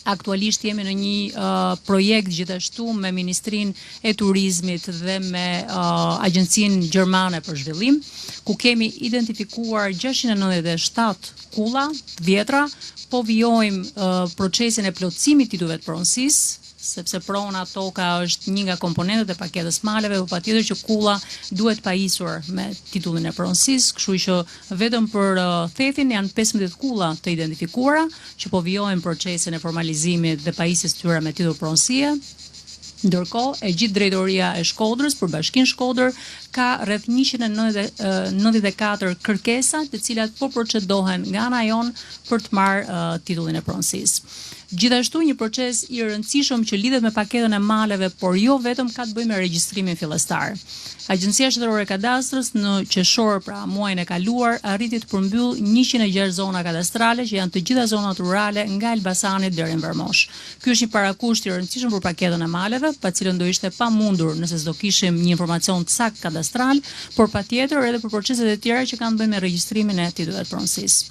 Aktualisht jemi në një projekt gjithashtu me Ministrinë e Turizmit dhe me Agjencinë Gjermane për Zhvillim, ku kemi identifikuar 697 kulla të vjetra, po vijojmë procesin e plotësimit të titujve të pronësisë, sepse prona toka është një nga komponentët e paketës maleve, por patjetër që kulla duhet pajisur me titullin e pronësisë, kështu që vetëm për thethin janë 15 kulla të identifikuara që po vijojnë procesin e formalizimit dhe pajisjes tyre me titull pronësie. Ndërkohë, e gjithë drejtoria e Shkodrës për Bashkinë Shkodër ka rreth 194 kërkesa, të cilat po procedohen nga ana jon për të marrë titullin e pronësisë. Gjithashtu një proces i rëndësishëm që lidhet me paketën e maleve, por jo vetëm, ka të bëjë me regjistrimin fillestar. Agjencia Shtetërore e Kadastrës në qershor, pra muajin e kaluar, arriti të përmbyll 106 zona kadastrale që janë të gjitha zonat rurale nga Elbasani deri në Vermosh. Ky është një parakusht i rëndësishëm për paketën e maleve, pa cilën do ishte pamundur nëse s'do kishim një informacion të saktë kadastral, por patjetër edhe për proceset e tjera që kanë të bëjnë me regjistrimin e titujve të pronësisë.